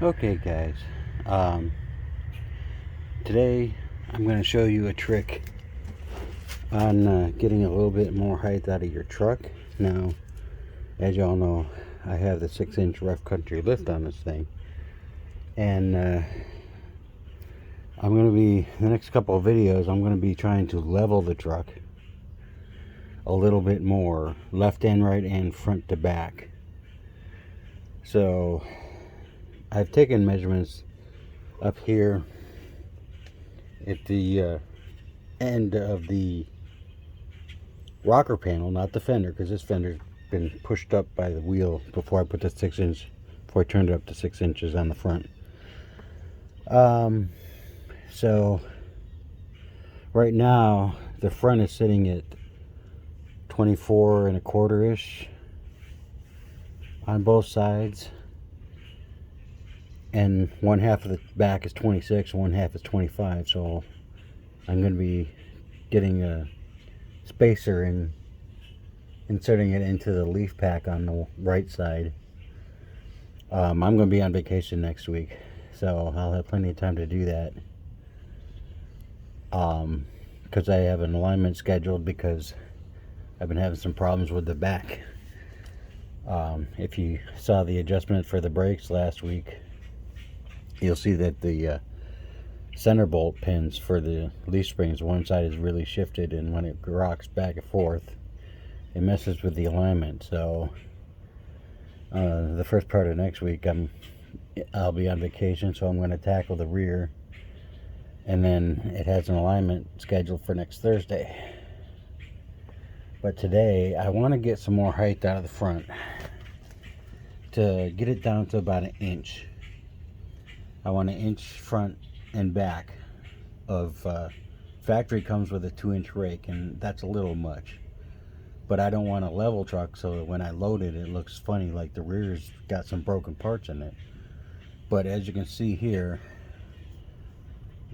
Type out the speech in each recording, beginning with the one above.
Okay guys, um, today I'm going to show you a trick on getting a little bit more height out of your truck. Now, as y'all know, I have the 6-inch rough country lift on this thing, and I'm going to be, the next couple of videos, I'm going to be trying to level the truck a little bit more, left and right and front to back. So I've taken measurements up here at the end of the rocker panel, not the fender, because this fender's been pushed up by the wheel before I put the 6-inch, before I turned it up to 6 inches on the front. So right now the front is sitting at 24 and a quarter ish on both sides, and one half of the back is 26 and one half is 25. So I'm going to be getting a spacer and inserting it into the leaf pack on the right side. I'm going to be on vacation next week, so I'll have plenty of time to do that. Because I have an alignment scheduled, because I've been having some problems with the back. If you saw the adjustment for the brakes last week, you'll see that the center bolt pins for the leaf springs, one side is really shifted, and when it rocks back and forth, it messes with the alignment. So the first part of next week I'll be on vacation, so I'm going to tackle the rear, and then it has an alignment scheduled for next Thursday. But today I want to get some more height out of the front to get it down to about 1 inch. I want 1 inch front and back of factory comes with a 2-inch rake, and that's a little much. But I don't want a level truck, so when I load it, it looks funny, like the rear's got some broken parts in it. But as you can see here,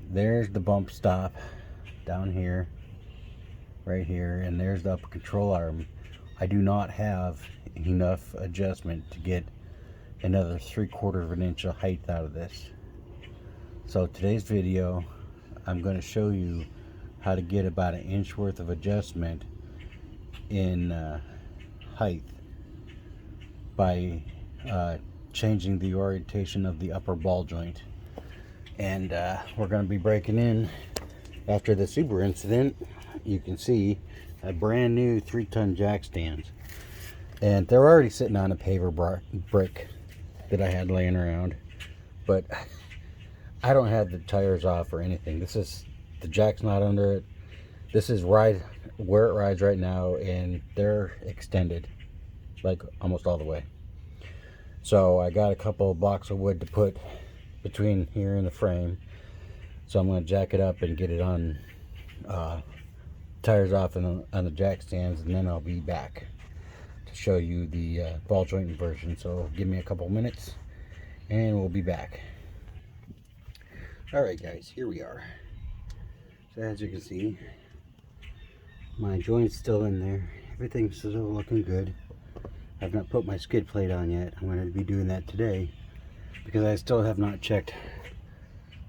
there's the bump stop down here, right here, and there's the upper control arm. I do not have enough adjustment to get another 3/4 of an inch of height out of this. So today's video, I'm going to show you how to get about 1 inch worth of adjustment in height by changing the orientation of the upper ball joint. And we're going to be breaking in after the Subaru incident. You can see a brand new 3-ton jack stands, and they're already sitting on a paver brick that I had laying around, but I don't have the tires off or anything. This is, the jack's not under it. This is where it rides right now, and they're extended like almost all the way. So I got a couple of blocks of wood to put between here and the frame, so I'm going to jack it up and get it on tires off on the jack stands, and then I'll be back to show you the ball joint inversion. So give me a couple minutes and we'll be back. Alright guys, here we are. So as you can see, my joint's still in there. Everything's still looking good. I've not put my skid plate on yet. I'm going to be doing that today, because I still have not checked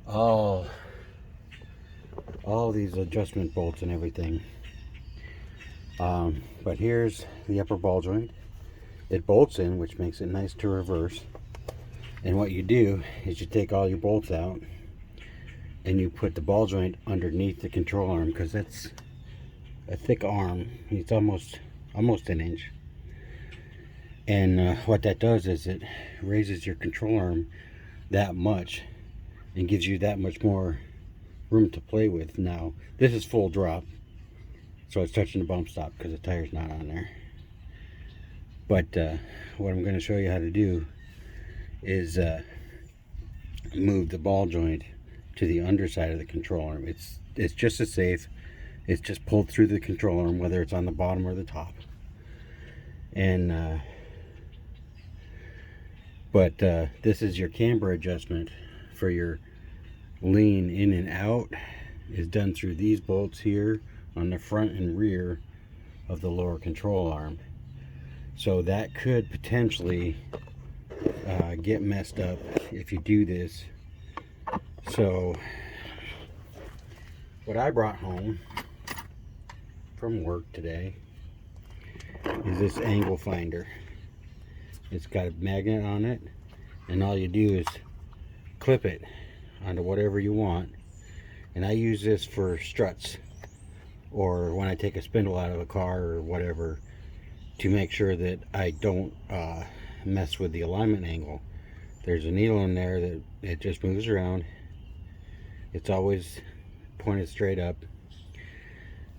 all these adjustment bolts and everything. But here's the upper ball joint. It bolts in, which makes it nice to reverse. And what you do is you take all your bolts out and you put the ball joint underneath the control arm, because that's a thick arm. It's almost 1 inch. And what that does is it raises your control arm that much and gives you that much more room to play with. Now this is full drop, so it's touching the bump stop because the tire's not on there. But what I'm going to show you how to do is move the ball joint to the underside of the control arm. It's just as safe. It's just pulled through the control arm, whether it's on the bottom or the top. And but this is your camber adjustment for your lean in and out, is done through these bolts here on the front and rear of the lower control arm. So that could potentially get messed up if you do this. So what I brought home from work today is this angle finder. It's got a magnet on it, and all you do is clip it onto whatever you want. And I use this for struts, or when I take a spindle out of a car or whatever, to make sure that I don't mess with the alignment angle. There's a needle in there that it just moves around. It's always pointed straight up.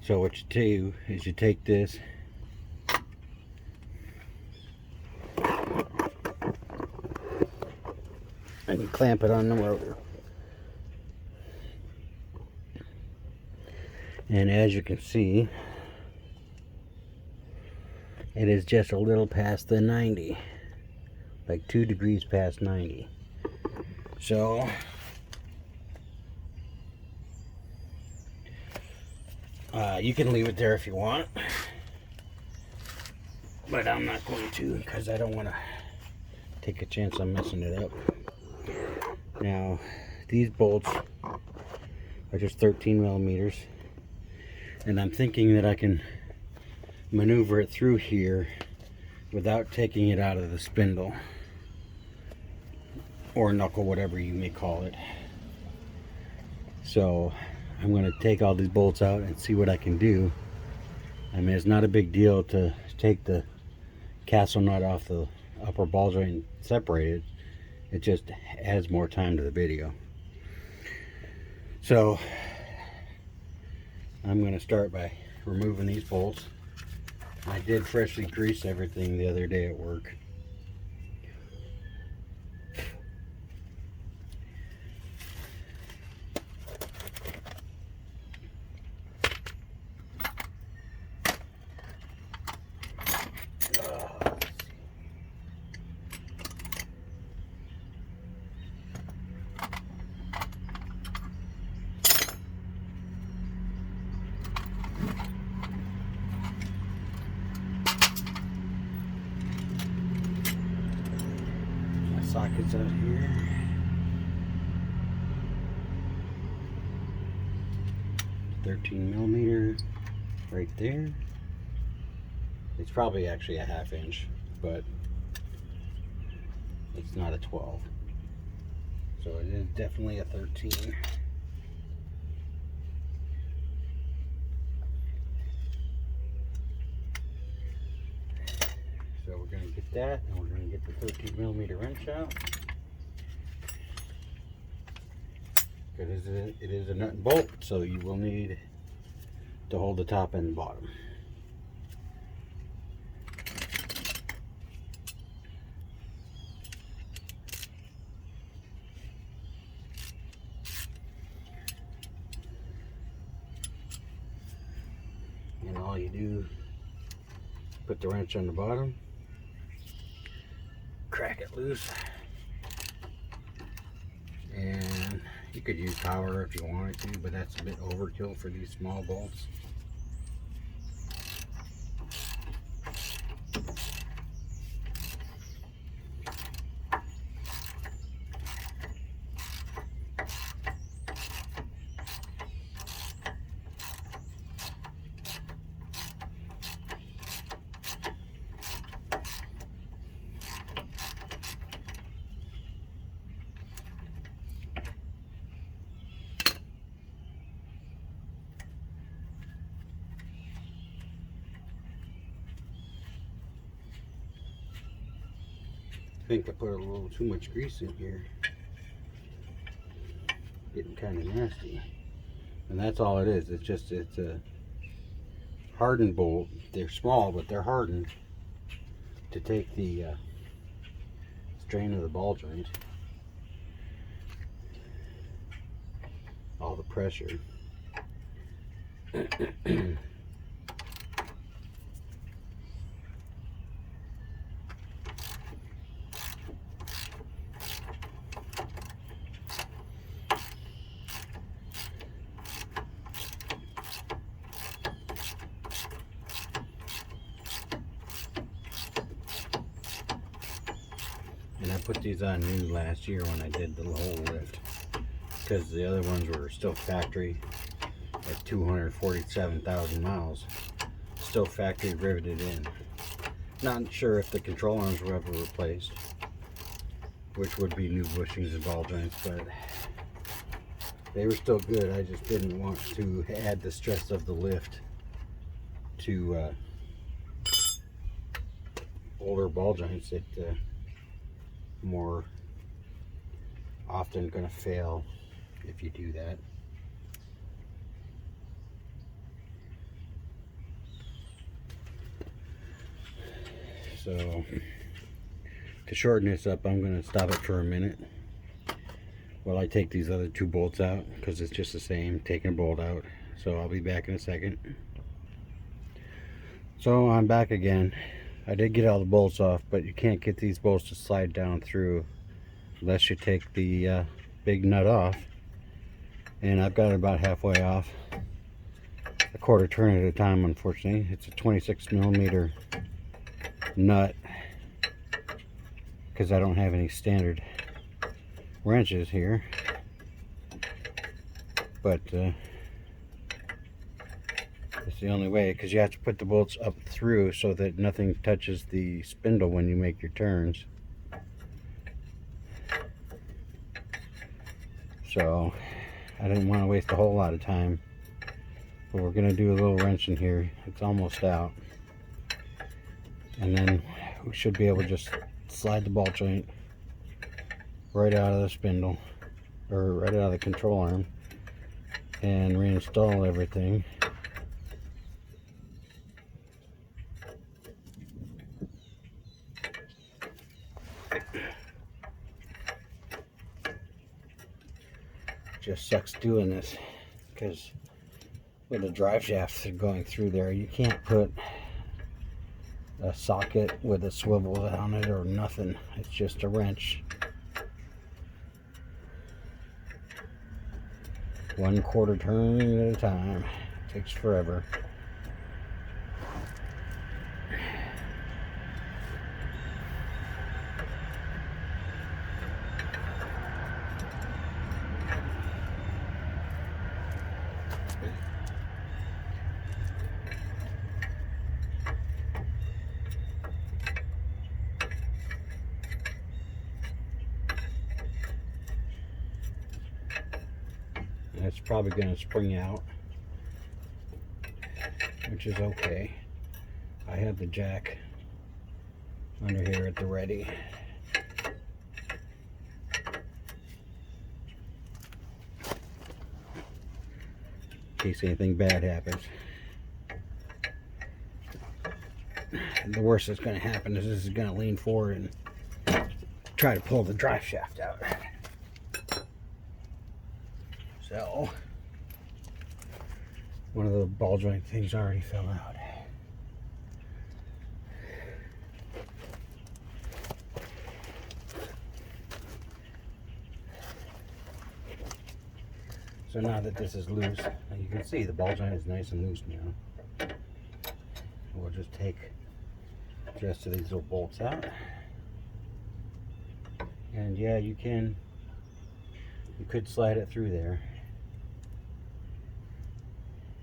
So what you do is you take this and you clamp it on the rotor. And as you can see, it is just a little past the 90, like 2 degrees past 90. So you can leave it there if you want, but I'm not going to, because I don't want to take a chance on messing it up. Now these bolts are just 13 millimeters, and I'm thinking that I can maneuver it through here without taking it out of the spindle or knuckle, whatever you may call it. So I'm going to take all these bolts out and see what I can do. I mean, it's not a big deal to take the castle nut off the upper ball joint and separate it. It just adds more time to the video. So I'm going to start by removing these bolts. I did freshly grease everything the other day at work. Sockets out here. $13mm right there. It's probably actually a 1/2 inch, but it's not a 12. So it is definitely a 13. So we're going to get that, and we're going to get the 13mm wrench out. Because it is a nut and bolt, so you will need to hold the top and bottom. And all you do, put the wrench on the bottom, crack it loose, and you could use power if you wanted to, but that's a bit overkill for these small bolts. I think I put a little too much grease in here. Getting kind of nasty. And that's all it is. It's a hardened bolt. They're small, but they're hardened to take the strain of the ball joint. All the pressure. And I put these on new last year when I did the whole lift, because the other ones were still factory at 247,000 miles, still factory riveted in. Not sure if the control arms were ever replaced, which would be new bushings and ball joints, but they were still good. I just didn't want to add the stress of the lift to older ball joints that more often going to fail if you do that. So to shorten this up, I'm going to stop it for a minute while I take these other two bolts out, because it's just the same taking a bolt out. So I'll be back in a second. So I'm back again. I did get all the bolts off, but you can't get these bolts to slide down through unless you take the big nut off. And I've got it about halfway off, a quarter turn at a time. Unfortunately, it's a 26mm nut because I don't have any standard wrenches here, but it's the only way, because you have to put the bolts up through so that nothing touches the spindle when you make your turns. So I didn't want to waste a whole lot of time, but we're going to do a little wrenching here. It's almost out, and then we should be able to just slide the ball joint right out of the spindle, or right out of the control arm, and reinstall everything. Just sucks doing this, because with the drive shafts going through there, you can't put a socket with a swivel on it or nothing. It's just a wrench. 1/4 turn at a time. It takes forever. It's probably going to spring out, which is okay. I have the jack under here at the ready. In case anything bad happens. The worst that's going to happen is this is going to lean forward and try to pull the drive shaft out. So, one of the ball joint things already fell out. So now that this is loose, you can see the ball joint is nice and loose now. We'll just take the rest of these little bolts out. And yeah, you could slide it through there,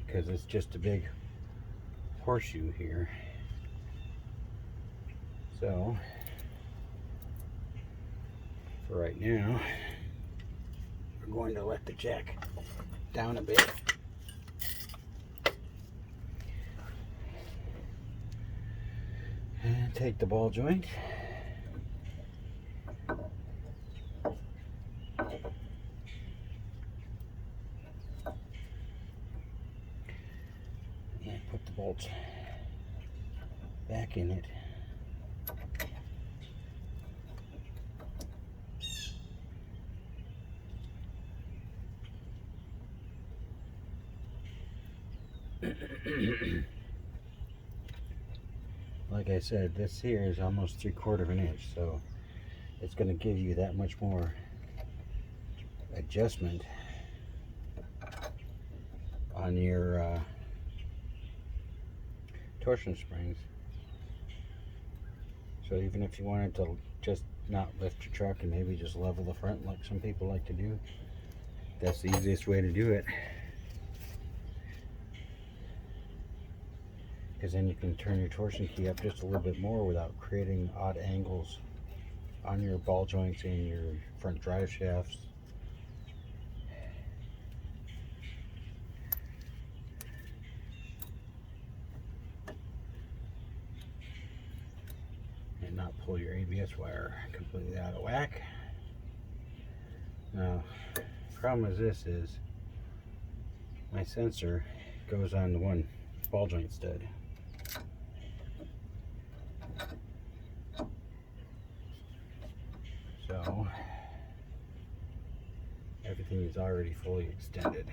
because it's just a big horseshoe here. So for right now, we're going to let the jack down a bit. And take the ball joint. And put the bolts back in it. Like I said, this here is almost 3/4 of an inch, so it's going to give you that much more adjustment on your torsion springs. So even if you wanted to just not lift your truck and maybe just level the front like some people like to do. That's the easiest way to do it, because then you can turn your torsion key up just a little bit more without creating odd angles on your ball joints and your front drive shafts. And not pull your ABS wire completely out of whack. Now, the problem with this is my sensor goes on the one ball joint stud. So everything is already fully extended.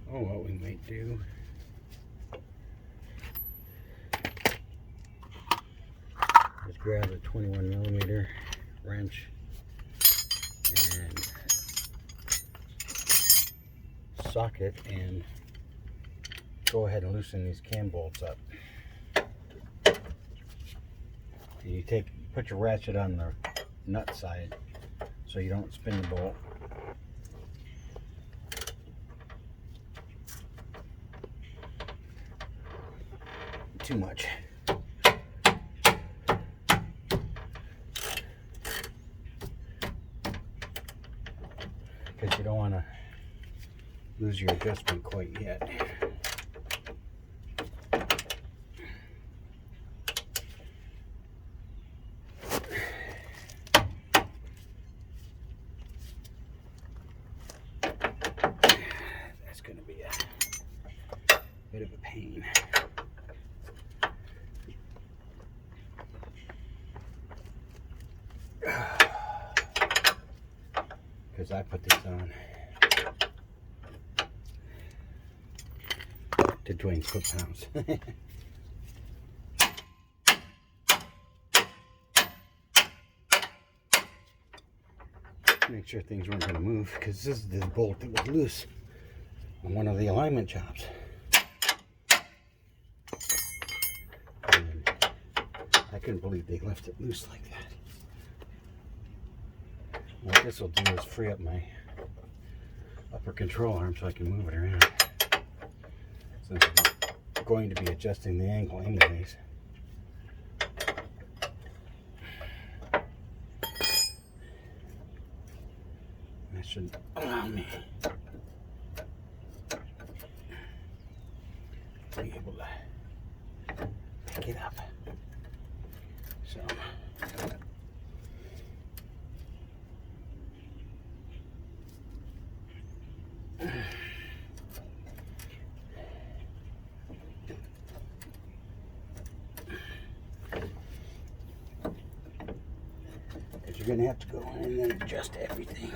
Oh, what we might do is grab a 21mm wrench and socket and go ahead and loosen these cam bolts up. And you put your ratchet on the nut side so you don't spin the bolt. Too much. Because you don't want to lose your adjustment quite yet. That's going to be a bit of a pain. Because I put this on to Dwayne's foot-pounds. Make sure things weren't going to move, because this is the bolt that was loose on one of the alignment jobs. And I couldn't believe they left it loose like that. What this will do is free up my upper control arm so I can move it around. Since I'm going to be adjusting the angle anyways. That should allow me to be able to pick it up. So. Because you're going to have to go in and adjust everything.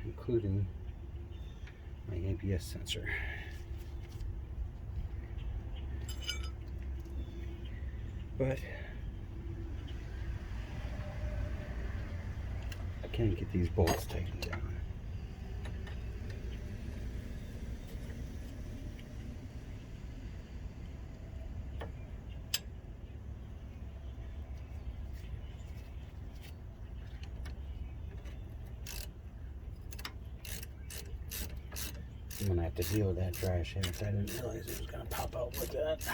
Including my ABS sensor. But I can't get these bolts tightened down. I'm gonna have to deal with that drive shaft. I didn't realize it was gonna pop out like that.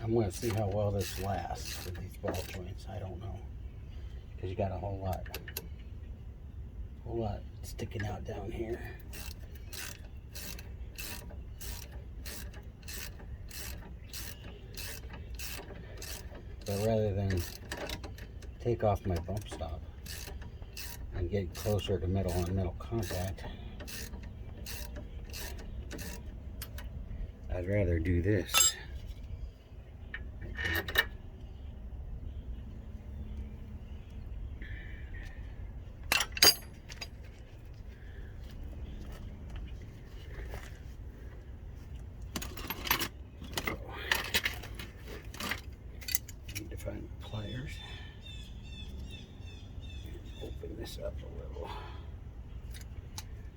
I'm going to see how well this lasts with these ball joints. I don't know, because you got a whole lot sticking out down here. But rather than take off my bump stop and get closer to metal on metal contact, I'd rather do this. Need to find my pliers. Open this up a little.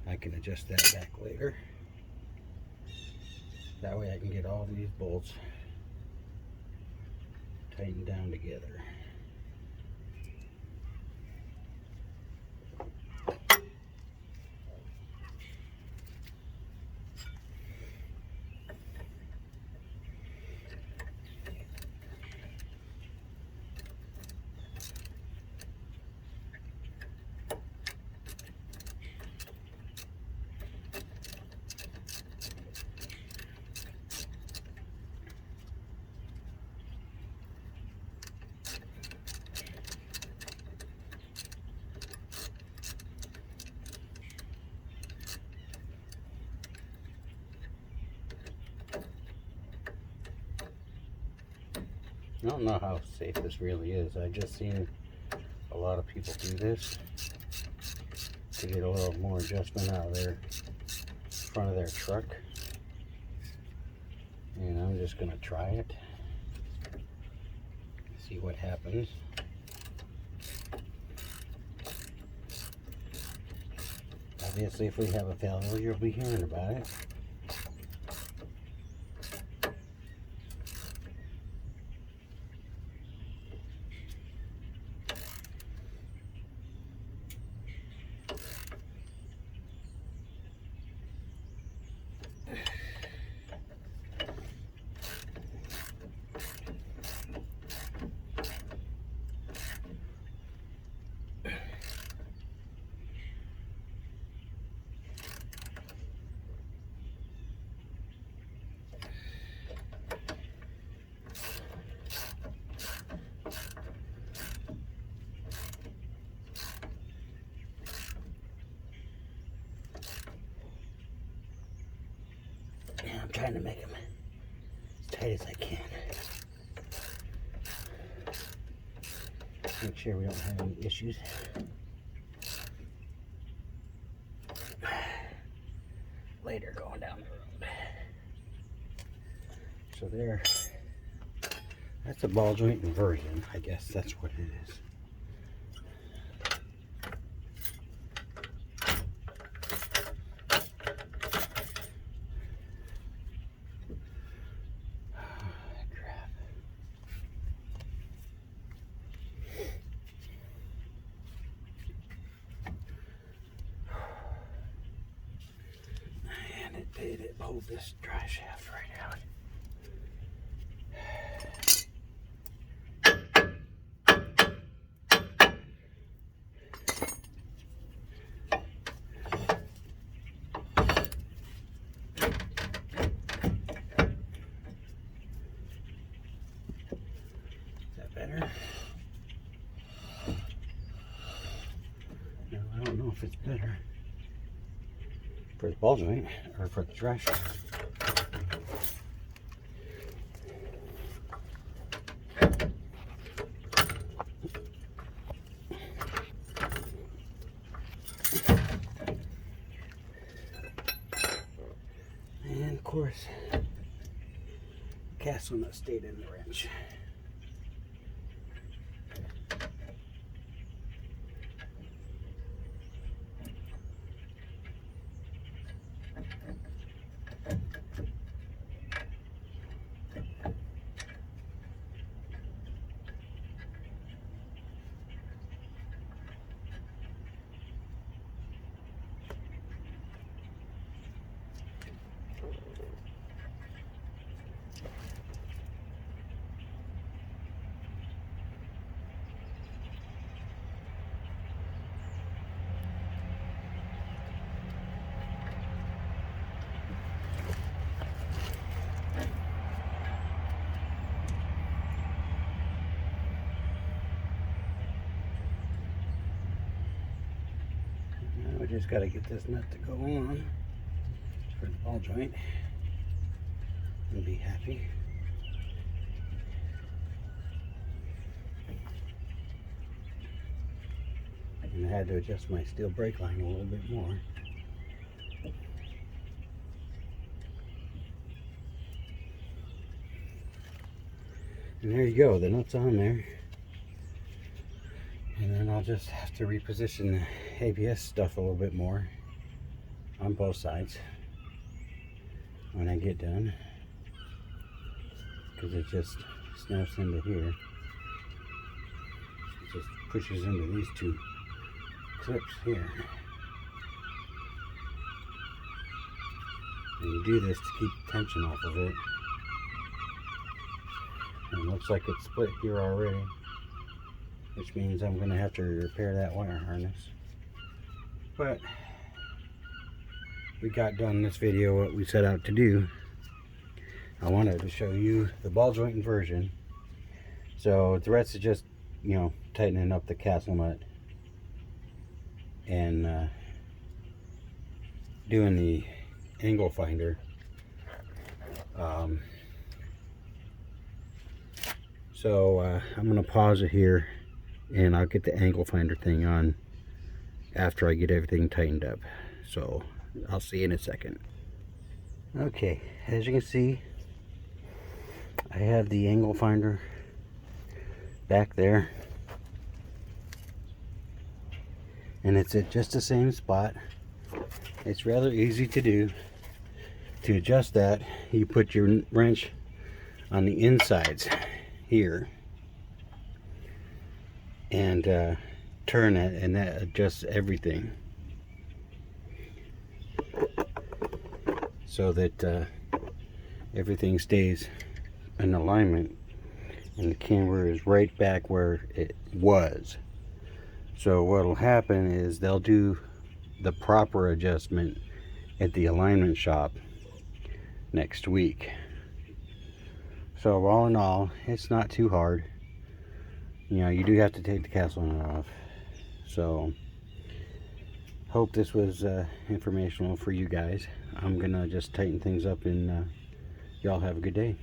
I can adjust that back later. That way I can get all these bolts tightened down together. I don't know how safe this really is. I've just seen a lot of people do this to get a little more adjustment out of their front of their truck. And I'm just going to try it. See what happens. Obviously, if we have a failure, you'll be hearing about it. I'm trying to make them as tight as I can. Make sure we don't have any issues. Later going down the road. So there, that's a ball joint inversion. I guess that's what it is. It pulled this dry shaft right out. Is that better? No, I don't know if it's better for the ball joint or for the dry shaft. And of course, castle nut stayed in the wrench. just got to get this nut to go on for the ball joint and be happy. And I had to adjust my steel brake line a little bit more. And there you go, the nut's on there. And then I'll just have to reposition the ABS stuff a little bit more on both sides when I get done, because it just snaps into here. It just pushes into these two clips here. And you do this to keep tension off of it. And it looks like it's split here already, which means I'm going to have to repair that wire harness. But we got done this video what we set out to do. I wanted to show you the ball joint inversion. So the rest is just, you know, tightening up the castle nut and doing the angle finder. I'm going to pause it here, and I'll get the angle finder thing on after I get everything tightened up. So I'll see you in a second. Okay, as you can see, I have the angle finder back there, and it's at just the same spot. It's rather easy to do. To adjust that, you put your wrench on the insides here and turn it, and that adjusts everything so that everything stays in alignment and the camber is right back where it was. So what will happen is they'll do the proper adjustment at the alignment shop next week. So all in all, it's not too hard. You know, you do have to take the castle nut off. So hope this was informational for you guys. I'm gonna just tighten things up, and y'all have a good day.